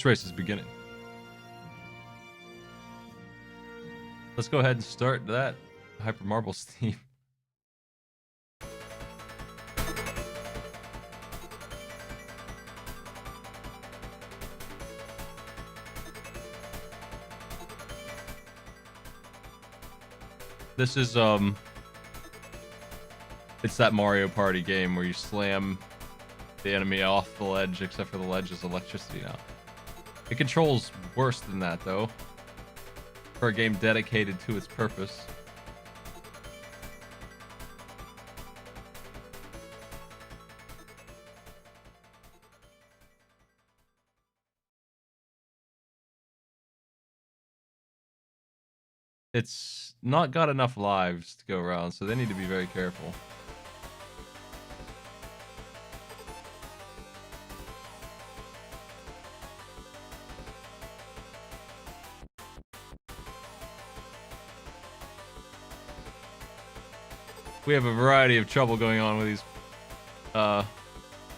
This race is beginning. Let's go ahead and start that Hyper Marbles theme. This is it's that Mario Party game where you slam the enemy off the ledge, except for the ledge is electricity now. It controls worse than that though, for a game dedicated to its purpose. It's not got enough lives to go around, so they need to be very careful. We have a variety of trouble going on with these.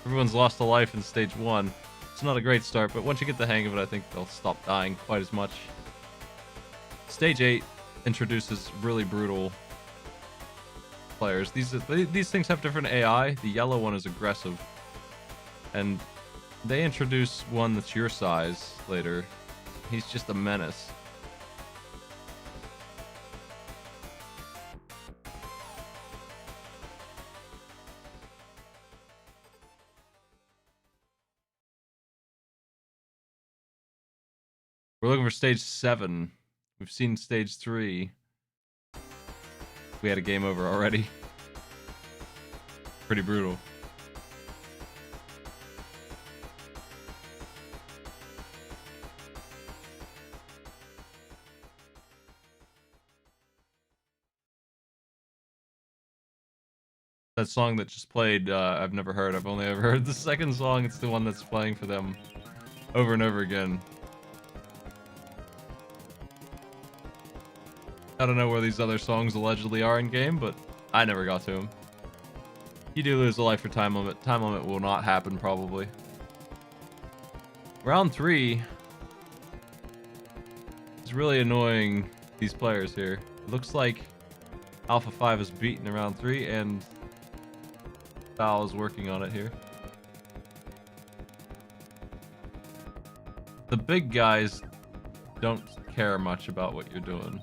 Everyone's lost a life in stage 1. It's not a great start, but once you get the hang of it, I think they'll stop dying quite as much. Stage 8 introduces really brutal players. These things have different AI. The yellow one is aggressive, and they introduce one that's your size later. He's just a menace. We're looking for stage 7. We've seen stage 3. We had a game over already. Pretty brutal. That song that just played, I've never heard. I've only ever heard the second song. It's the one that's playing for them over and over again. I don't know where these other songs allegedly are in game, but I never got to them. You do lose a life for time limit. Time limit will not happen, probably. Round 3 is really annoying these players here. It looks like Alpha 5 is beaten in round 3, and Val is working on it here. The big guys don't care much about what you're doing.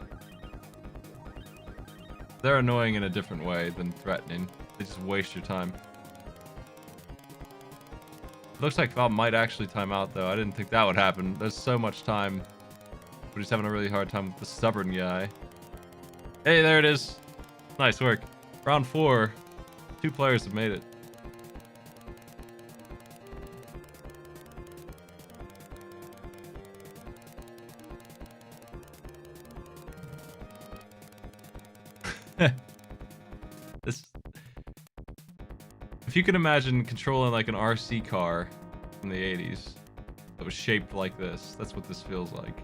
They're annoying in a different way than threatening. They just waste your time. Looks like Val might actually time out though. I didn't think that would happen. There's so much time. But he's having a really hard time with the stubborn guy. Hey, there it is. Nice work. Round 4. 2 players have made it. If you can imagine controlling like an RC car from the 80s that was shaped like this, that's what this feels like.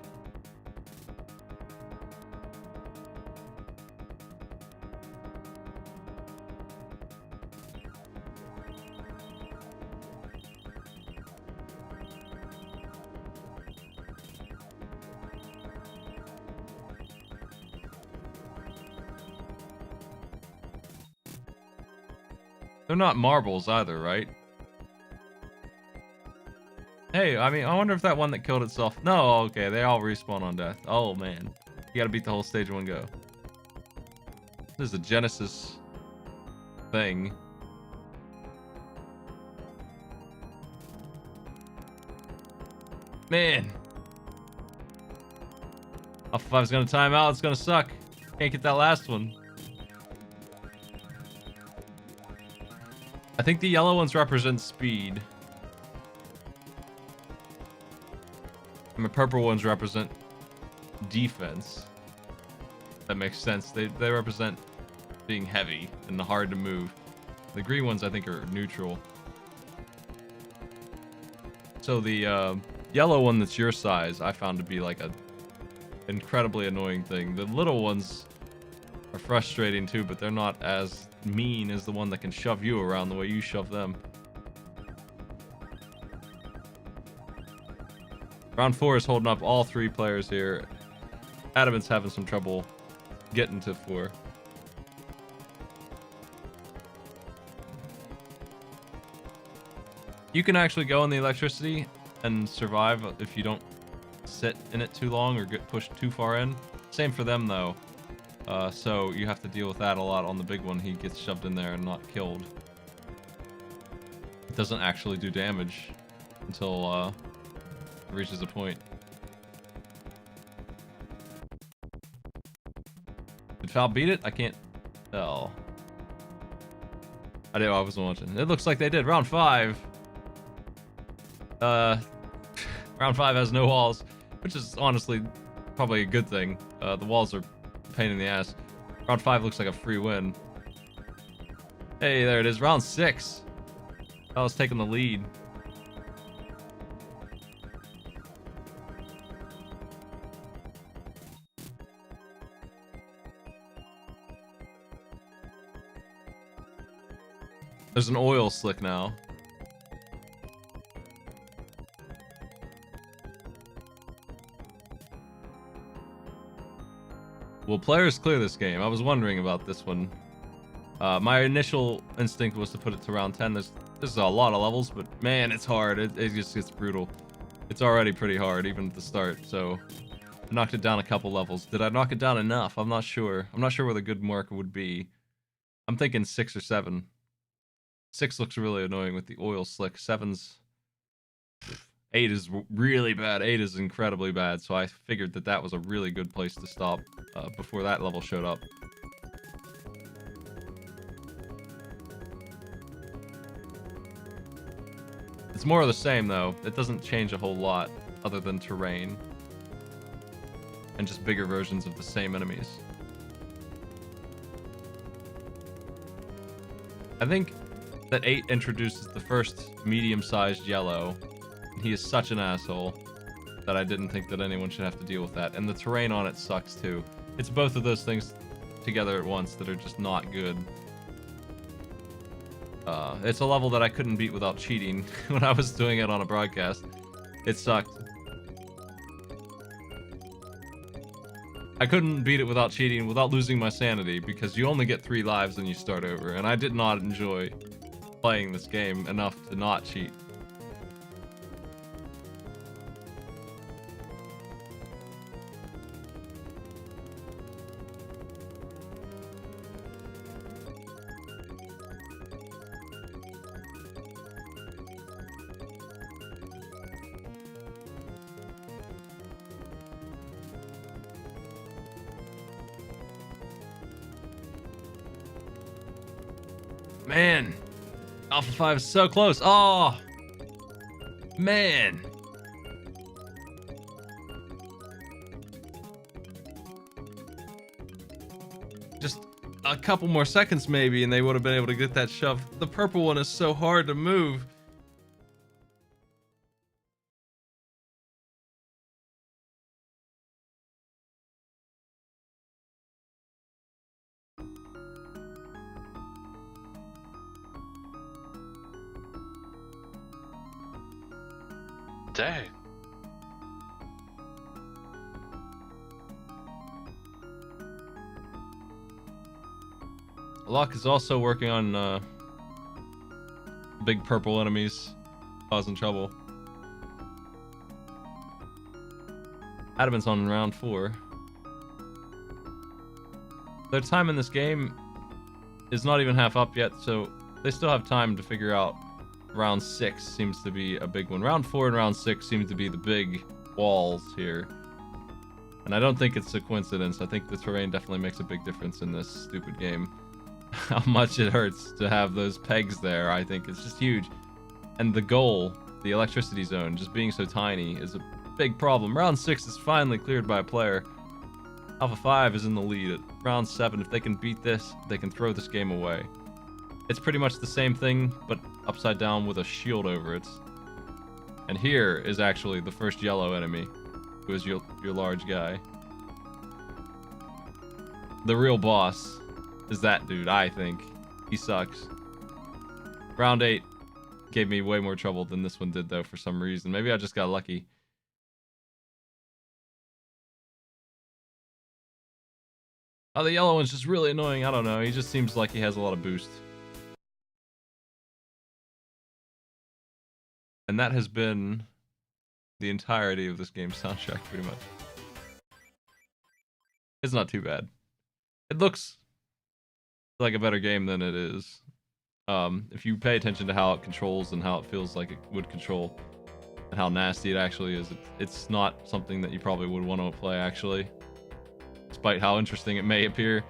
They're not marbles either, right? Hey, I mean, I wonder if that one that killed itself... No, okay, they all respawn on death. Oh, man. You gotta beat the whole stage in one go. This is a Genesis thing. Man. Alpha 5's gonna time out, it's gonna suck. Can't get that last one. I think the yellow ones represent speed. And the purple ones represent defense. That makes sense. They represent being heavy and hard to move. The green ones I think are neutral. So the yellow one that's your size I found to be like a incredibly annoying thing. The little ones are frustrating too, but they're not as mean as the one that can shove you around the way you shove them. Round 4 is holding up all 3 players here. Adamant's having some trouble getting to 4. You can actually go in the electricity and survive if you don't sit in it too long or get pushed too far in. Same for them though. So you have to deal with that a lot on the big one. He gets shoved in there and not killed. It doesn't actually do damage until it reaches a point. Did Foul beat it? I can't tell. I wasn't watching. It looks like they did. Round 5. Round 5 has no walls, which is honestly probably a good thing. The walls are a pain in the ass. Round 5 looks like a free win. Hey, there it is. Round 6. I was taking the lead. There's an oil slick now. Will players clear this game? I was wondering about this one. My initial instinct was to put it to round 10. There's a lot of levels, but man, it's hard. It just gets brutal. It's already pretty hard, even at the start, so I knocked it down a couple levels. Did I knock it down enough? I'm not sure. I'm not sure where the good mark would be. I'm thinking 6 or 7. 6 looks really annoying with the oil slick. 8 is really bad. 8 is incredibly bad, so I figured that was a really good place to stop before that level showed up. It's more of the same, though. It doesn't change a whole lot other than terrain and just bigger versions of the same enemies. I think that 8 introduces the first medium-sized yellow. He is such an asshole that I didn't think that anyone should have to deal with that. And the terrain on it sucks too. It's both of those things together at once that are just not good. It's a level that I couldn't beat without cheating when I was doing it on a broadcast. It sucked. I couldn't beat it without cheating, without losing my sanity, because you only get 3 lives and you start over. And I did not enjoy playing this game enough to not cheat. Man, Alpha 5 is so close. Oh, man. Just a couple more seconds maybe and they would have been able to get that shove. The purple one is so hard to move. Dang. Locke is also working on big purple enemies, causing trouble. Adamant's on round 4. Their time in this game is not even half up yet, so they still have time to figure out. Round 6 seems to be a big one. Round 4 and round 6 seem to be the big walls here. And I don't think it's a coincidence. I think the terrain definitely makes a big difference in this stupid game. How much it hurts to have those pegs there, I think it's just huge. And the goal, the electricity zone, just being so tiny is a big problem. Round 6 is finally cleared by a player. Alpha 5 is in the lead at round 7. If they can beat this, they can throw this game away. It's pretty much the same thing, but upside down with a shield over it. And here is actually the first yellow enemy, who is your large guy. The real boss is that dude, I think. He sucks. Round 8 gave me way more trouble than this one did, though, for some reason. Maybe I just got lucky. Oh, the yellow one's just really annoying. I don't know. He just seems like he has a lot of boost. And that has been the entirety of this game's soundtrack, pretty much. It's not too bad. It looks like a better game than it is. If you pay attention to how it controls and how it feels like it would control, and how nasty it actually is, it's not something that you probably would want to play, actually. Despite how interesting it may appear.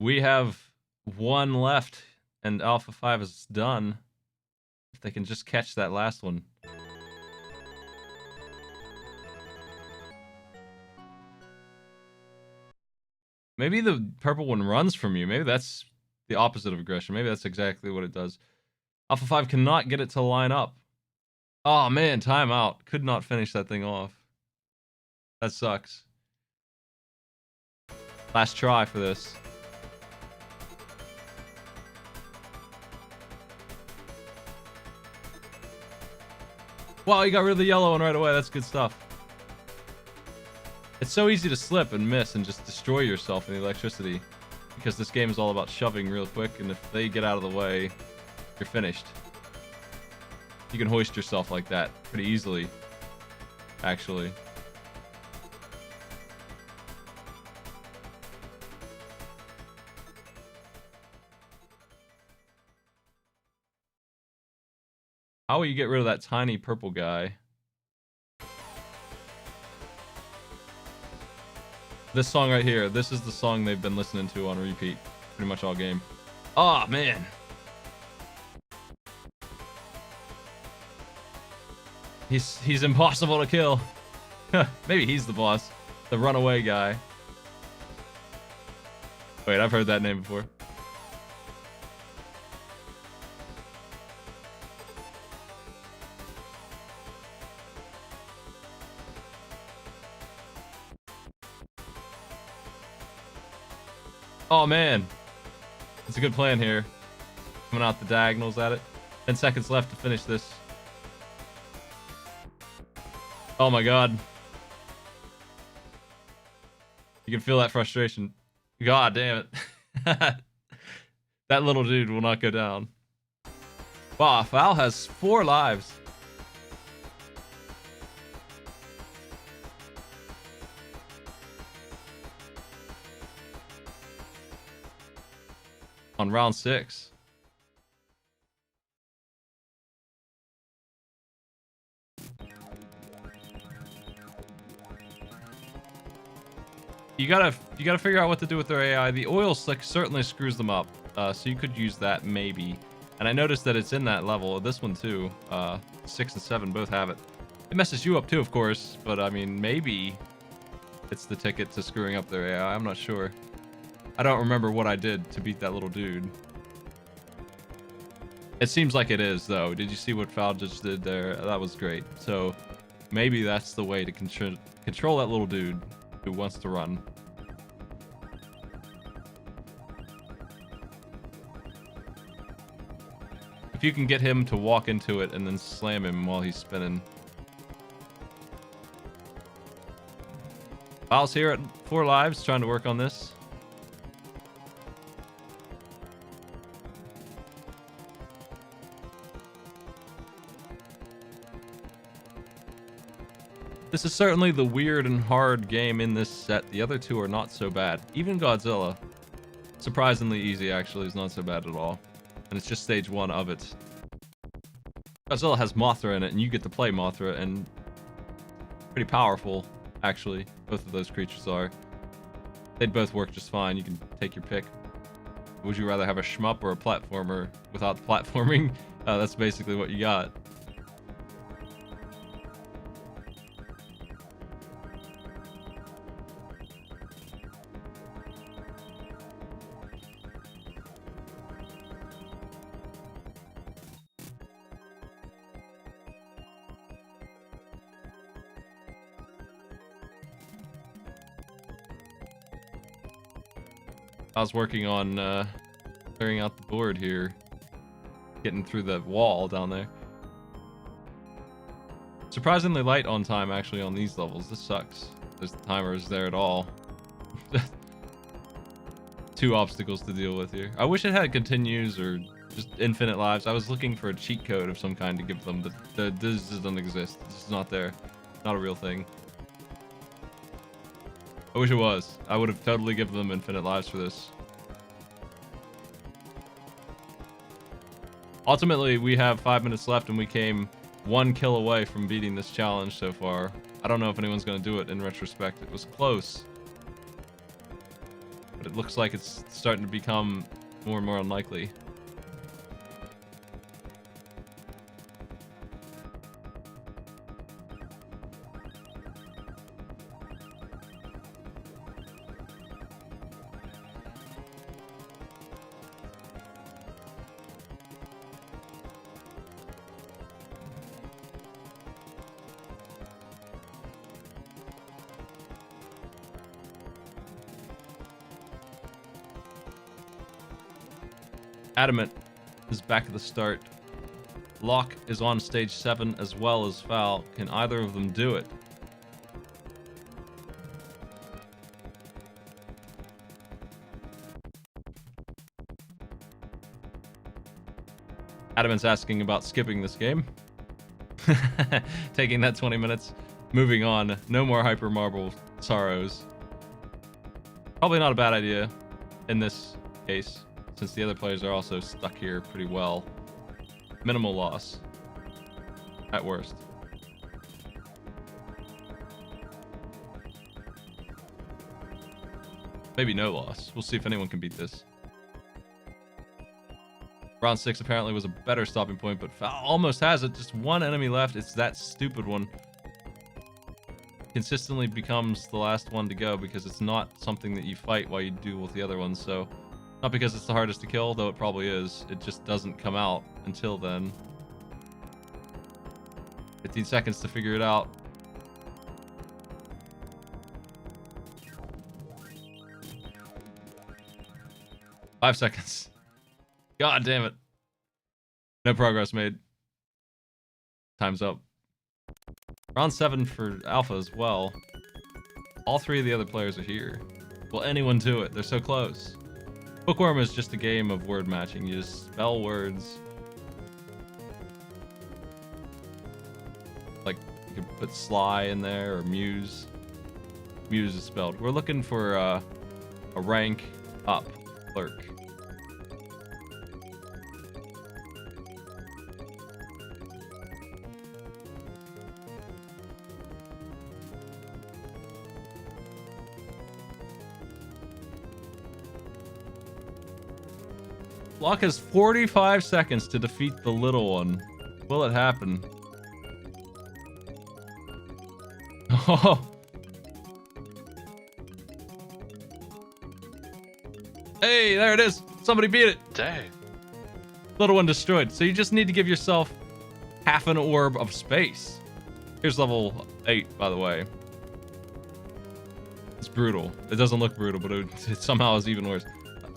We have one left, and Alpha 5 is done. If they can just catch that last one. Maybe the purple one runs from you. Maybe that's the opposite of aggression. Maybe that's exactly what it does. Alpha 5 cannot get it to line up. Oh man, timeout. Could not finish that thing off. That sucks. Last try for this. Wow, he got rid of the yellow one right away. That's good stuff. It's so easy to slip and miss and just destroy yourself in the electricity, because this game is all about shoving real quick, and if they get out of the way, you're finished. You can hoist yourself like that pretty easily, actually. How will you get rid of that tiny purple guy? This song right here, this is the song they've been listening to on repeat pretty much all game. Oh, man. He's impossible to kill. Maybe he's the boss. The runaway guy. Wait, I've heard that name before. Oh, man. It's a good plan here. Coming out the diagonals at it. 10 seconds left to finish this. Oh, my God. You can feel that frustration. God damn it. That little dude will not go down. Wow, Foul has 4 lives. On round 6. You gotta figure out what to do with their AI. The oil slick certainly screws them up, so you could use that maybe. And I noticed that it's in that level. This one too. 6 and 7 both have it. It messes you up too, of course, but I mean, maybe it's the ticket to screwing up their AI. I'm not sure. I don't remember what I did to beat that little dude. It seems like it is, though. Did you see what Foul just did there? That was great. So maybe that's the way to control that little dude who wants to run. If you can get him to walk into it and then slam him while he's spinning. Foul's here at 4 lives, trying to work on this. This is certainly the weird and hard game in this set. The other two are not so bad. Even Godzilla, surprisingly easy actually, is not so bad at all. And it's just stage 1 of it. Godzilla has Mothra in it, and you get to play Mothra, and pretty powerful, actually. Both of those creatures are. They'd both work just fine. You can take your pick. Would you rather have a shmup or a platformer without the platforming? That's basically what you got. I was working on clearing out the board here, getting through the wall down there. Surprisingly light on time actually on these levels. This sucks. There's the timers there at all. 2 obstacles to deal with here. I wish it had continues or just infinite lives. I was looking for a cheat code of some kind to give them, but this doesn't exist. This is not there. Not a real thing. I wish it was. I would have totally given them infinite lives for this. Ultimately, we have 5 minutes left and we came 1 kill away from beating this challenge so far. I don't know if anyone's going to do it in retrospect. It was close. But it looks like it's starting to become more and more unlikely. Adamant is back at the start. Locke is on stage 7 as well as Foul. Can either of them do it? Adamant's asking about skipping this game. Taking that 20 minutes. Moving on. No more Hyper Marble sorrows. Probably not a bad idea in this case, since the other players are also stuck here pretty well. Minimal loss. At worst. Maybe no loss. We'll see if anyone can beat this. Round 6 apparently was a better stopping point, but Foul almost has it. Just one enemy left. It's that stupid one. Consistently becomes the last one to go because it's not something that you fight while you duel with the other ones, so... Not because it's the hardest to kill, though it probably is. It just doesn't come out until then. 15 seconds to figure it out. Five seconds. God damn it. No progress made. Time's up. Round 7 for Alpha as well. All 3 of the other players are here. Will anyone do it? They're so close. Bookworm is just a game of word matching. You just spell words. Like, you could put Sly in there or Muse. Muse is spelled. We're looking for a rank up clerk. Locke has 45 seconds to defeat the little one. Will it happen? Oh. Hey, there it is. Somebody beat it. Dang. Little one destroyed. So you just need to give yourself half an orb of space. Here's level 8, by the way. It's brutal. It doesn't look brutal, but it somehow is even worse.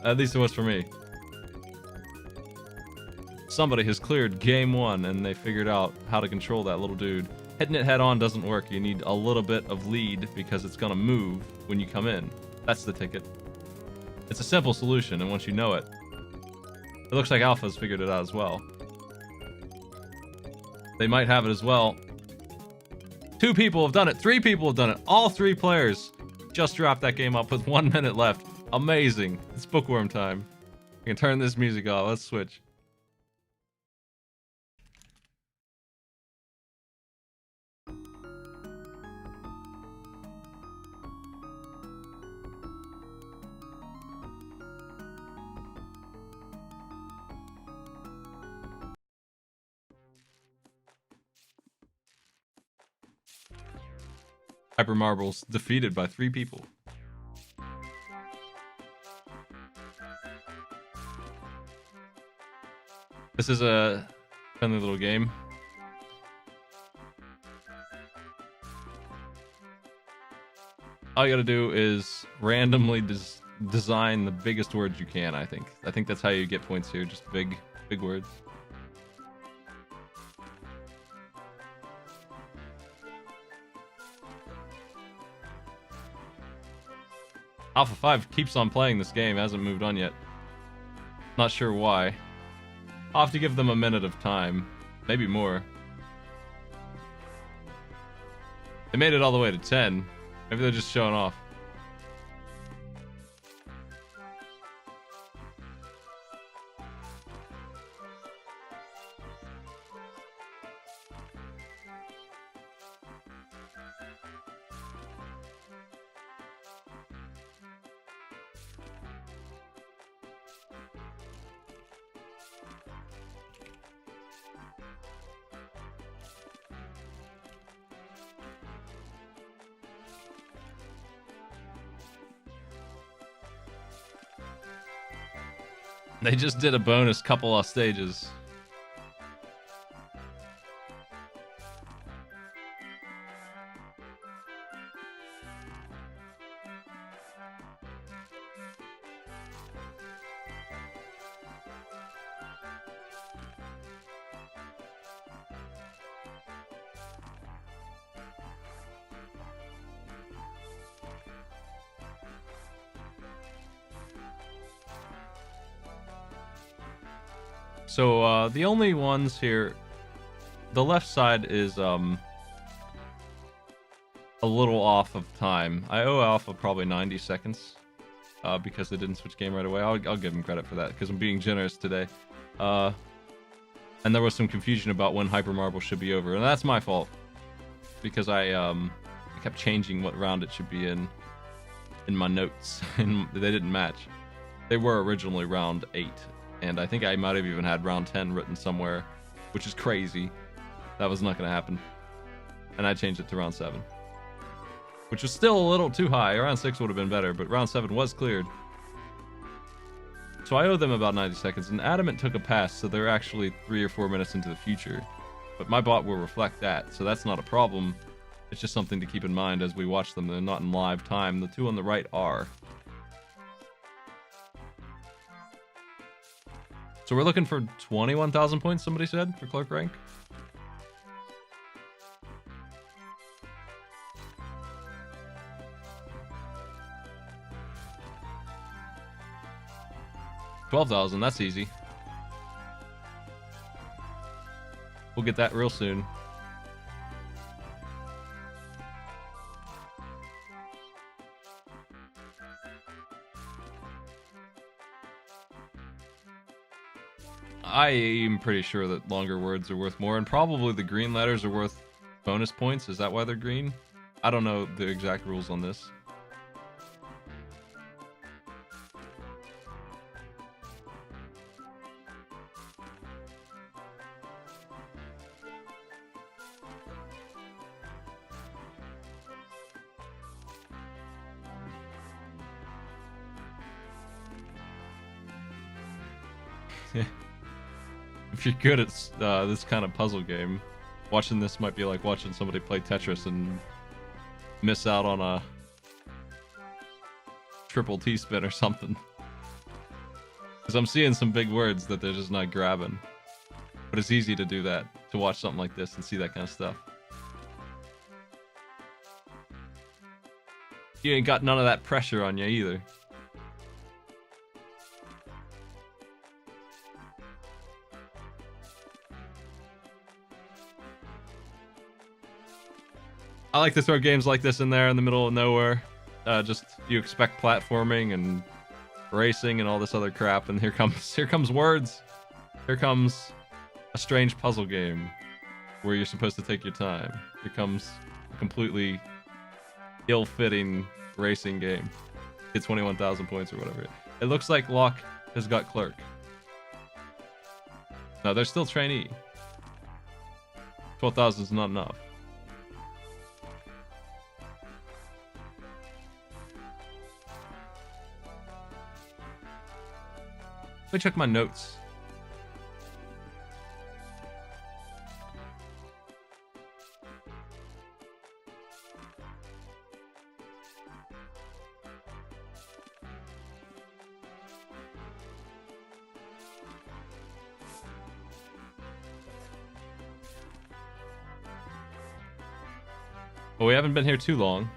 At least it was for me. Somebody has cleared game 1 and they figured out how to control that little dude. Hitting it head on doesn't work. You need a little bit of lead because it's gonna move when you come in. That's the ticket. It's a simple solution, and once you know it, it looks like Alpha's figured it out as well. They might have it as well. 2 people have done it. 3 people have done it. All 3 players just wrapped that game up with 1 minute left. Amazing. It's Bookworm time. I can turn this music off. Let's switch. Hyper Marbles defeated by 3 people. This is a friendly little game. All you gotta do is randomly design the biggest words you can, I think. I think that's how you get points here, just big words. Alpha 5 keeps on playing this game, hasn't moved on yet. Not sure why. I'll have to give them a minute of time. Maybe more. They made it all the way to 10. Maybe they're just showing off. They just did a bonus couple of stages. So, the only ones here, the left side is, a little off of time. I owe Alpha probably 90 seconds, because they didn't switch game right away. I'll give them credit for that, because I'm being generous today. And there was some confusion about when Hyper Marble should be over, and that's my fault, because I kept changing what round it should be in my notes, and they didn't match. They were originally round 8. And I think I might have even had round 10 written somewhere, which is crazy. That was not going to happen. And I changed it to round 7. Which was still a little too high. Round 6 would have been better, but round 7 was cleared. So I owe them about 90 seconds, and Adamant took a pass, so they're actually 3 or 4 minutes into the future. But my bot will reflect that, so that's not a problem. It's just something to keep in mind as we watch them. They're not in live time. The two on the right are. So we're looking for 21,000 points, somebody said, for clerk rank. $12,000, that's easy. We'll get that real soon. I am pretty sure that longer words are worth more, and probably the green letters are worth bonus points. Is that why they're green? I don't know the exact rules on this. If you're good at this kind of puzzle game, watching this might be like watching somebody play Tetris and miss out on a triple T-spin or something. Because I'm seeing some big words that they're just not grabbing. But it's easy to do that, to watch something like this and see that kind of stuff. You ain't got none of that pressure on you either. I like to throw games like this in there in the middle of nowhere. Just you expect platforming and racing and all this other crap, and here comes words. Here comes a strange puzzle game where you're supposed to take your time. Here comes a completely ill-fitting racing game. Get 21,000 points or whatever. It looks like Locke has got clerk. No, they're still trainee. 12,000 is not enough. Let me check my notes. But we haven't been here too long.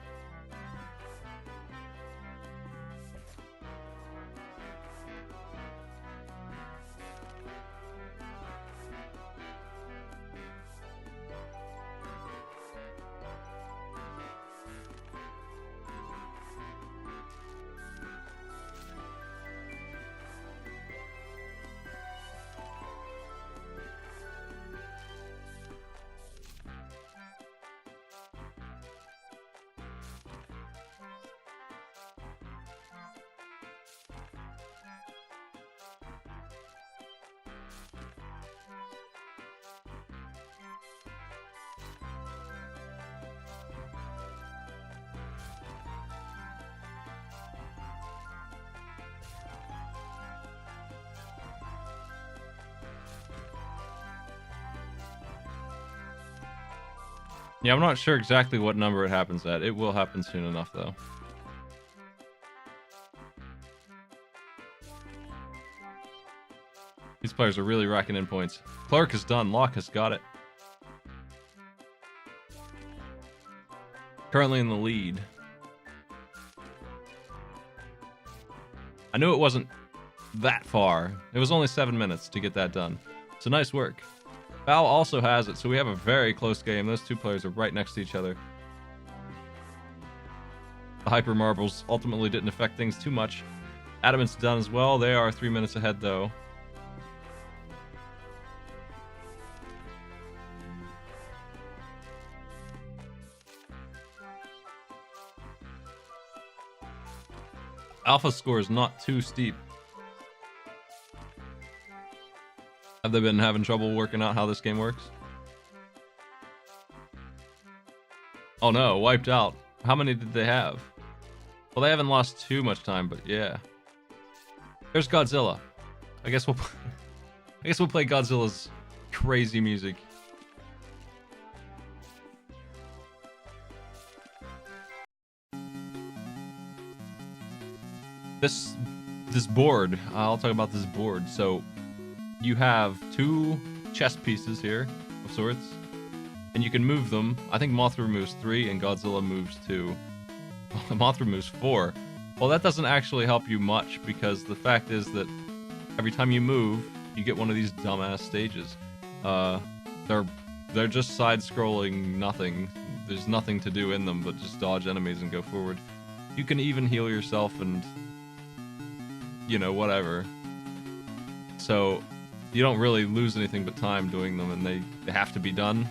Yeah, I'm not sure exactly what number it happens at. It will happen soon enough, though. These players are really racking in points. Clark is done. Locke has got it. Currently in the lead. I knew it wasn't that far. It was only 7 minutes to get that done. So nice work. Val also has it, so we have a very close game. Those two players are right next to each other. The Hyper Marbles ultimately didn't affect things too much. Adamant's done as well. They are 3 minutes ahead, though. Alpha score is not too steep. Have they been having trouble working out how this game works? Oh no, wiped out. How many did they have? Well, they haven't lost too much time, but yeah. There's Godzilla. I guess we'll play Godzilla's crazy music. This board, I'll talk about this board. So you have two chess pieces here of sorts, and you can move them. I think Mothra moves 3 and Godzilla moves 2. Mothra moves 4. Well, that doesn't actually help you much, because the fact is that every time you move, you get one of these dumbass stages. They're just side-scrolling nothing. There's nothing to do in them but just dodge enemies and go forward. You can even heal yourself and, you know, whatever. So you don't really lose anything but time doing them, and they have to be done.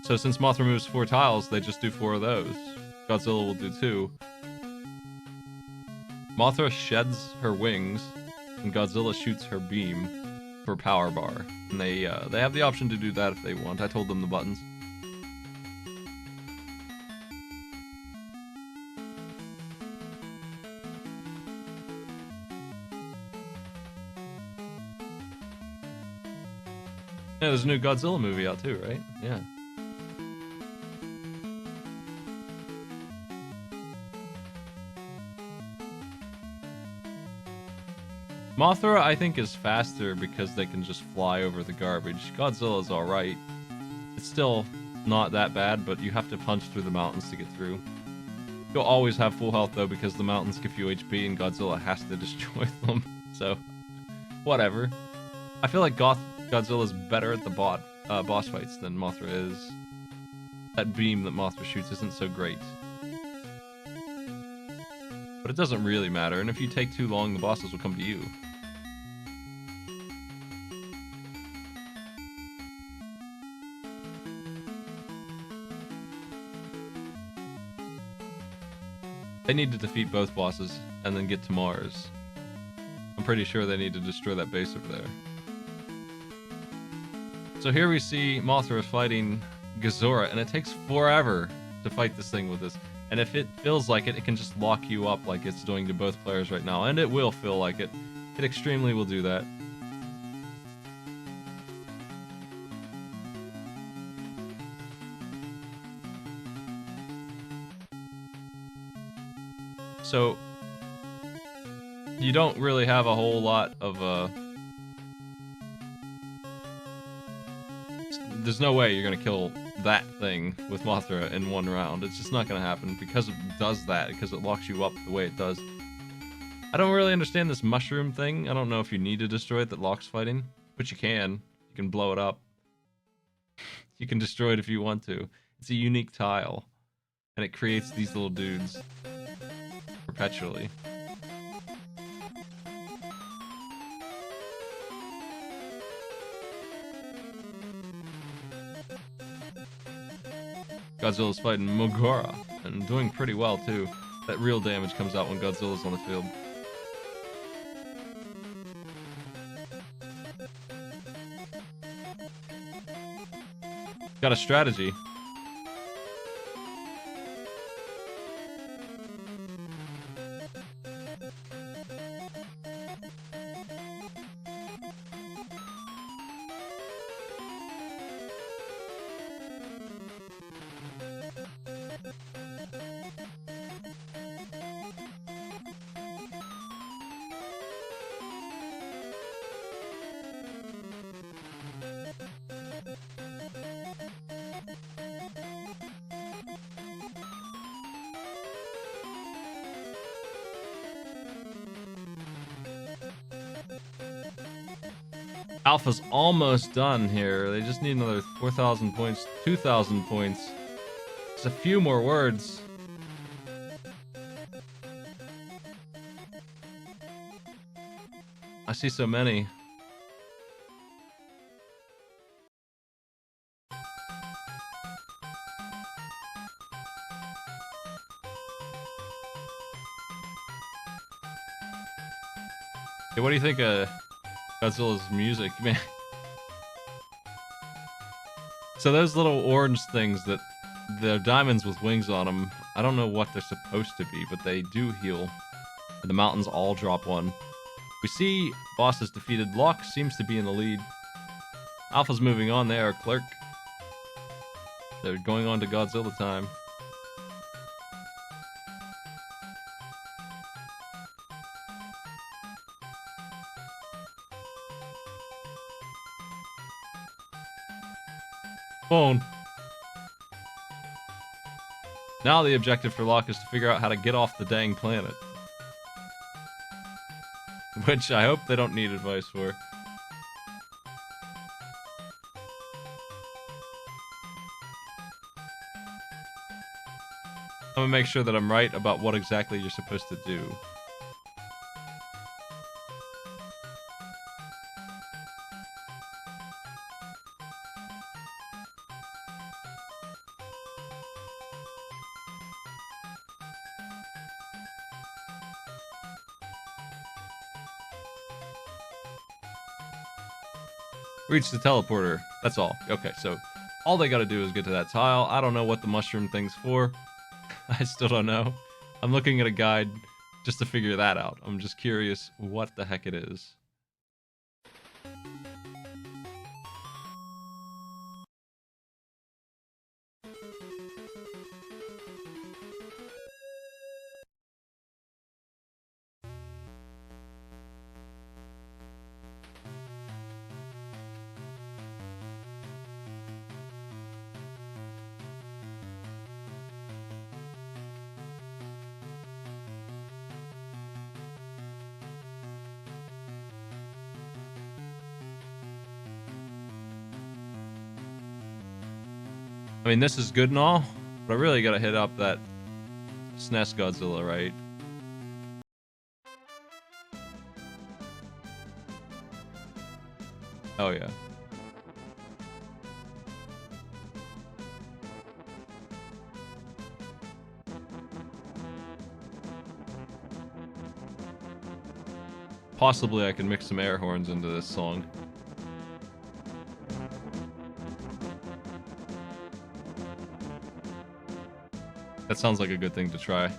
So since Mothra moves 4 tiles, they just do 4 of those. Godzilla will do 2. Mothra sheds her wings, and Godzilla shoots her beam for power bar. And they have the option to do that if they want. I told them the buttons. Yeah, there's a new Godzilla movie out too, right? Yeah. Mothra, I think, is faster because they can just fly over the garbage. Godzilla's alright. It's still not that bad, but you have to punch through the mountains to get through. You'll always have full health, though, because the mountains give you HP and Godzilla has to destroy them. So, whatever. I feel like Godzilla's better at the boss fights than Mothra is. That beam that Mothra shoots isn't so great. But it doesn't really matter, and if you take too long, the bosses will come to you. They need to defeat both bosses and then get to Mars. I'm pretty sure they need to destroy that base over there. So here we see Mothra fighting Gazora, and it takes forever to fight this thing with this. And if it feels like it, it can just lock you up like it's doing to both players right now. And it will feel like it. It extremely will do that. So you don't really have a whole lot of there's no way you're gonna kill that thing with Mothra in one round. It's just not gonna happen because it does that, because it locks you up the way it does. I don't really understand this mushroom thing. I don't know if you need to destroy it that locks fighting, but you can. You can blow it up. You can destroy it if you want to. It's a unique tile, and it creates these little dudes perpetually. Godzilla's fighting Mogora, and doing pretty well too. That real damage comes out when Godzilla's on the field. Got a strategy. Alpha's almost done here. They just need another 4,000 points, 2,000 points. Just a few more words. I see so many. Hey, what do you think of Godzilla's music, man? So those little orange things that they're diamonds with wings on them, I don't know what they're supposed to be, but they do heal. And the mountains all drop one. We see boss is defeated. Locke seems to be in the lead. Alpha's moving on there. Clerk. They're going on to Godzilla time. Phone. Now the objective for Locke is to figure out how to get off the dang planet. Which I hope they don't need advice for. I'm gonna make sure that I'm right about what exactly you're supposed to do. Reach the teleporter. That's all. Okay, so all they gotta do is get to that tile. I don't know what the mushroom thing's for. I still don't know. I'm looking at a guide just to figure that out. I'm just curious what the heck it is. I mean, this is good and all, but I really gotta hit up that SNES Godzilla, right? Oh, yeah. Possibly I can mix some air horns into this song. That sounds like a good thing to try.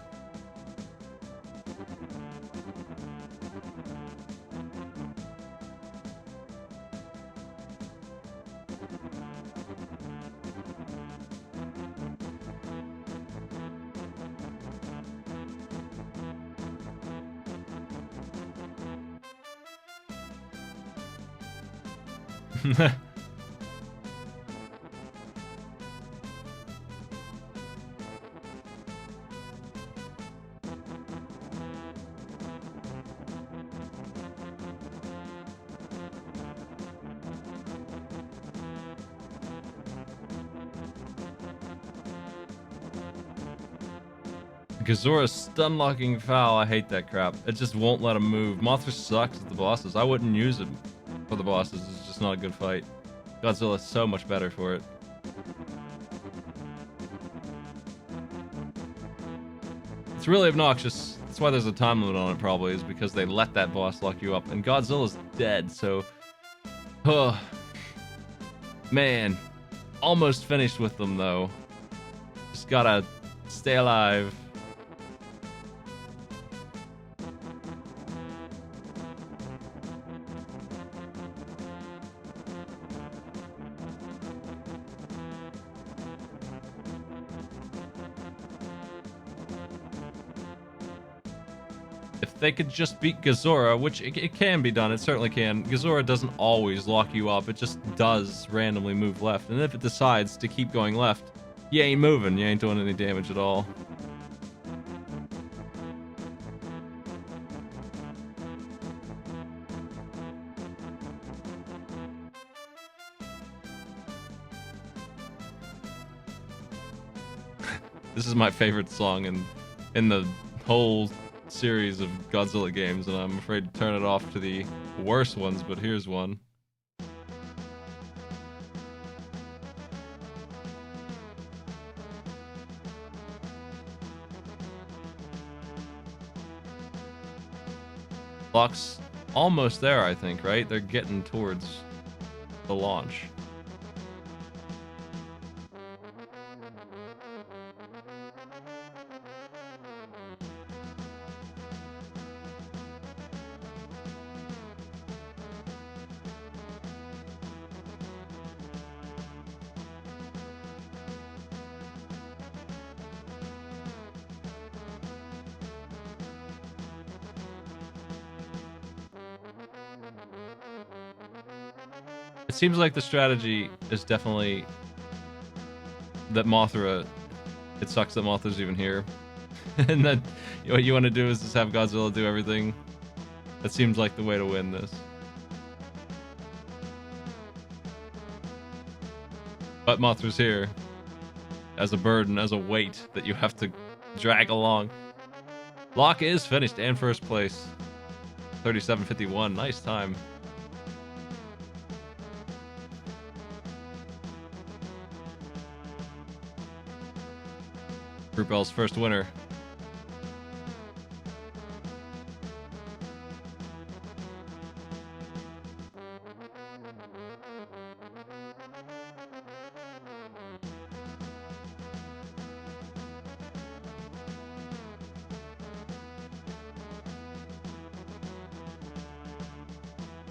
Gazora stun locking foul. I hate that crap. It just won't let him move. Mothra sucks at the bosses. I wouldn't use it for the bosses. It's just not a good fight. Godzilla's so much better for it. It's really obnoxious. That's why there's a time limit on it, probably, is because they let that boss lock you up. And Godzilla's dead, so... Oh, man. Almost finished with them, though. Just gotta stay alive. If they could just beat Gazora, which it can be done, it certainly can. Gazora doesn't always lock you up, it just does randomly move left. And if it decides to keep going left, you ain't moving, you ain't doing any damage at all. This is my favorite song in the whole series of Godzilla games, and I'm afraid to turn it off to the worst ones, but here's one. Clock's almost there, I think, right? They're getting towards the launch. It seems like the strategy is definitely that Mothra... It sucks that Mothra's even here. And then what you want to do is just have Godzilla do everything. That seems like the way to win this. But Mothra's here. As a burden, as a weight that you have to drag along. Locke is finished and first place. 37:51, nice time. Group L's first winner.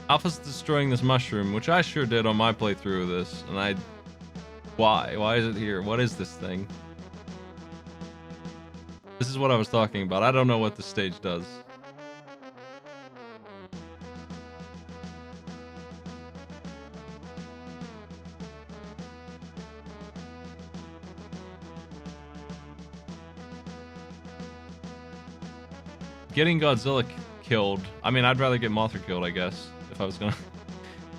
Alpha's destroying this mushroom, which I sure did on my playthrough of this, and I... Why? Why is it here? What is this thing? This is what I was talking about. I don't know what this stage does. Getting Godzilla killed. I mean, I'd rather get Mothra killed, I guess, if I was gonna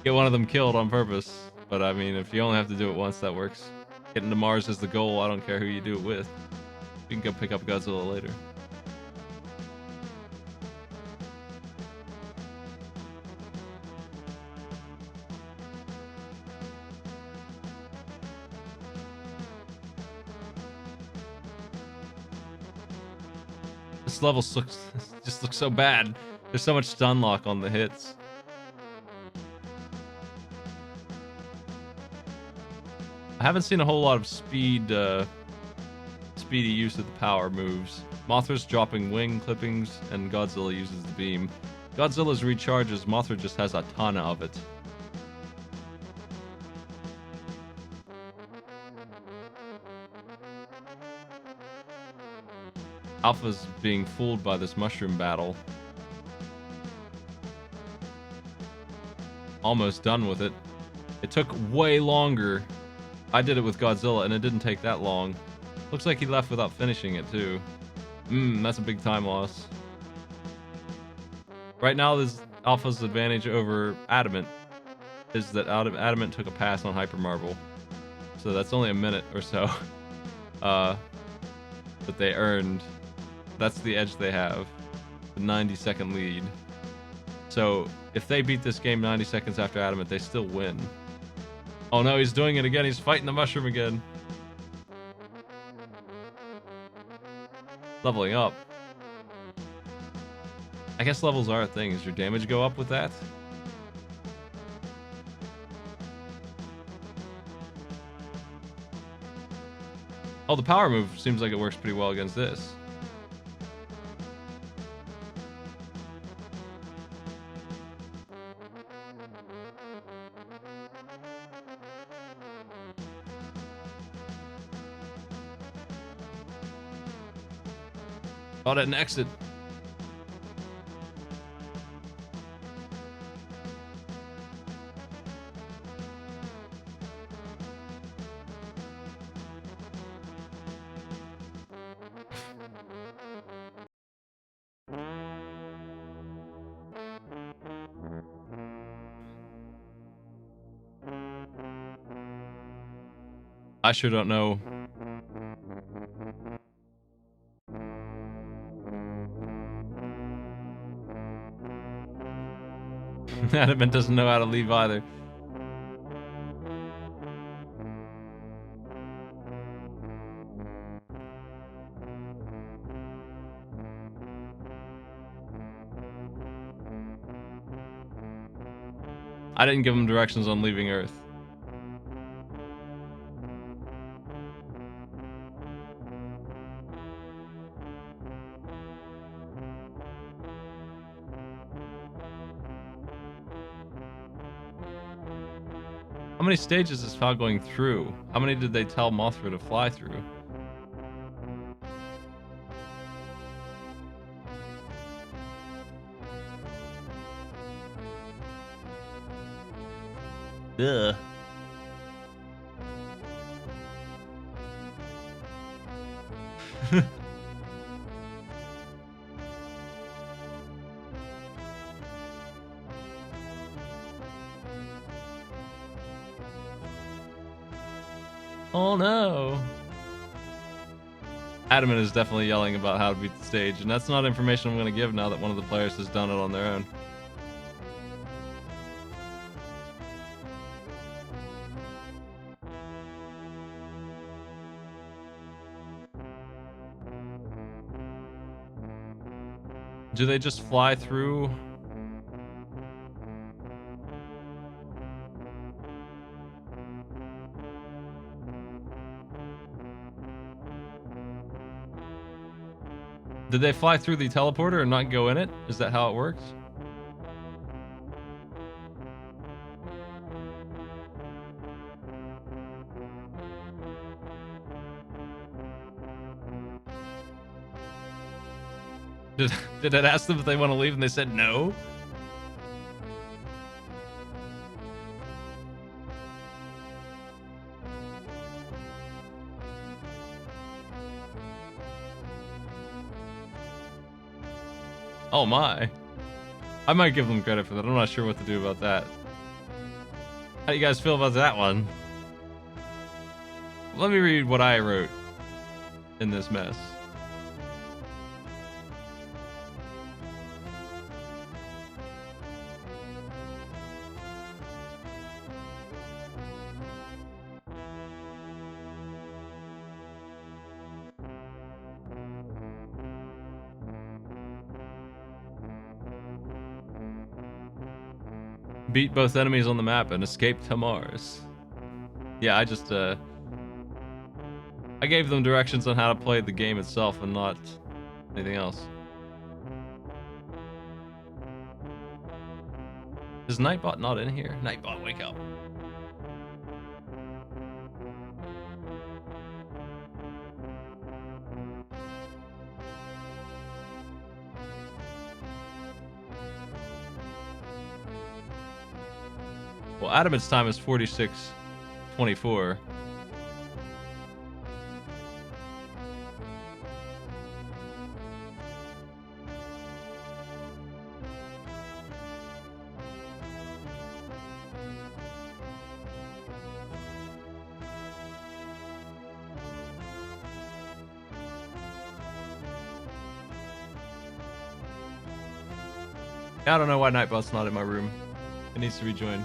get one of them killed on purpose. But I mean, if you only have to do it once, that works. Getting to Mars is the goal. I don't care who you do it with. You can go pick up Godzilla later. This level just looks so bad. There's so much stun lock on the hits. I haven't seen a whole lot of speedy use of the power moves. Mothra's dropping wing clippings, and Godzilla uses the beam. Godzilla's recharges, Mothra just has a ton of it. Alpha's being fooled by this mushroom battle. Almost done with it. It took way longer. I did it with Godzilla and it didn't take that long. Looks like he left without finishing it too. That's a big time loss. Right now, there's Alpha's advantage over Adamant is that Adamant took a pass on Hyper Marble. So that's only a minute or so that they earned. That's the edge they have. The 90-second lead. So if they beat this game 90 seconds after Adamant, they still win. Oh no, he's doing it again. He's fighting the mushroom again. Leveling up. I guess levels are a thing. Does your damage go up with that? Oh, the power move seems like it works pretty well against this. Oh, that an exit. I sure don't know. Adamant doesn't know how to leave either. I didn't give him directions on leaving Earth. How many stages is Fal going through? How many did they tell Mothra to fly through? Ugh. Oh no. Adamant is definitely yelling about how to beat the stage, and that's not information I'm going to give now that one of the players has done it on their own. Do they just fly through? Did they fly through the teleporter and not go in it? Is that how it works? Did it ask them if they want to leave and they said no? Oh my. I might give them credit for that. I'm not sure what to do about that. How do you guys feel about that one? Let me read what I wrote in this mess. Beat both enemies on the map and escape to Mars. Yeah, I just, I gave them directions on how to play the game itself and not anything else. Is Nightbot not in here? Nightbot, wake up. Well, Adamant's time is 46:24. I don't know why Nightbot's not in my room. It needs to rejoin.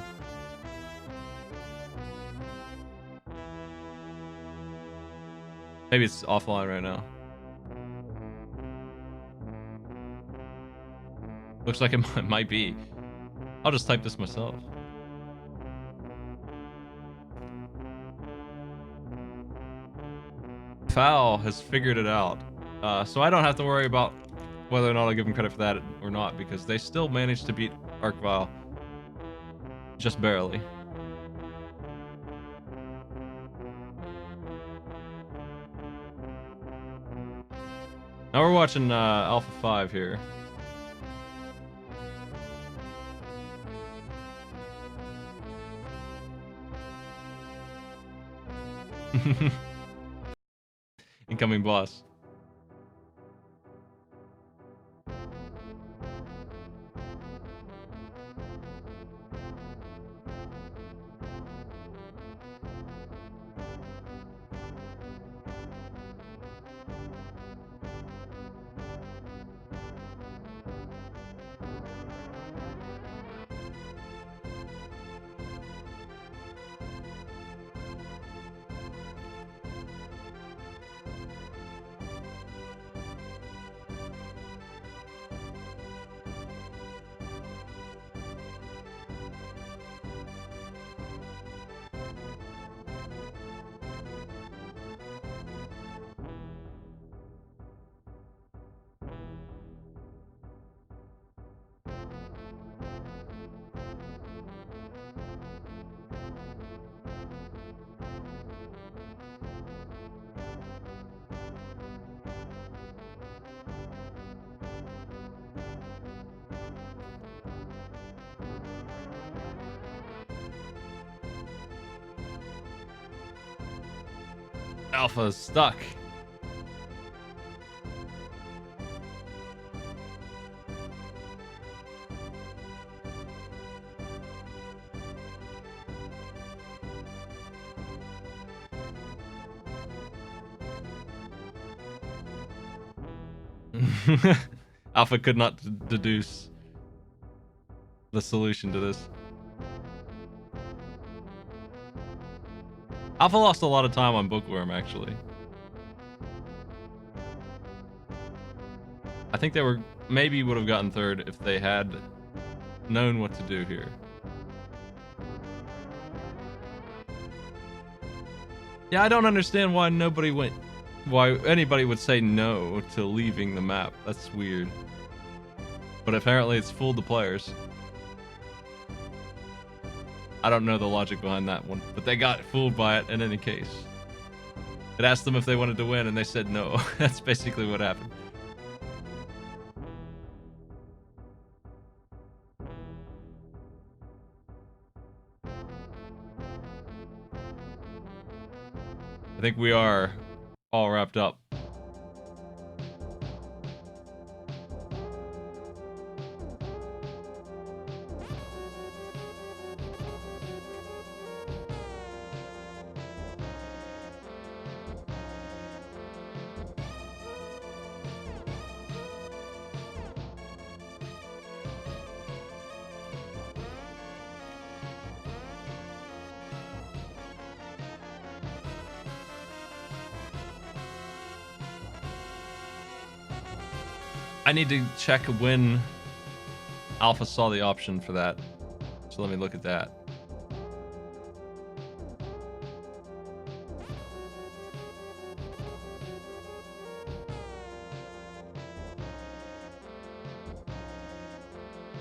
Maybe it's offline right now. Looks like it might be. I'll just type this myself. Foul has figured it out. So I don't have to worry about whether or not I'll give him credit for that or not, because they still managed to beat Arcvile. Just barely. Now we're watching Alpha 5 here. Incoming boss. Alpha's stuck. Alpha could not deduce the solution to this. Alpha lost a lot of time on Bookworm, actually. I think they were maybe would have gotten third if they had known what to do here. Yeah, I don't understand why anybody would say no to leaving the map. That's weird. But apparently it's fooled the players. I don't know the logic behind that one, but they got fooled by it in any case. It asked them if they wanted to win, and they said no. That's basically what happened. I think we are all wrapped up. I need to check when Alpha saw the option for that. So let me look at that.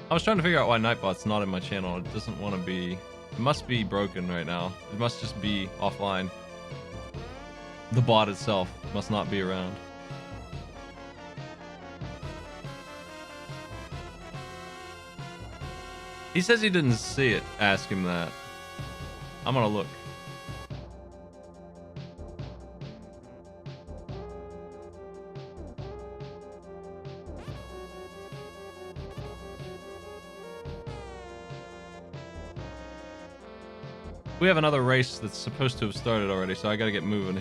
I was trying to figure out why Nightbot's not in my channel. It doesn't want to be... It must be broken right now. It must just be offline. The bot itself must not be around. He says he didn't see it. Ask him that. I'm gonna look. We have another race that's supposed to have started already, so I gotta get moving here.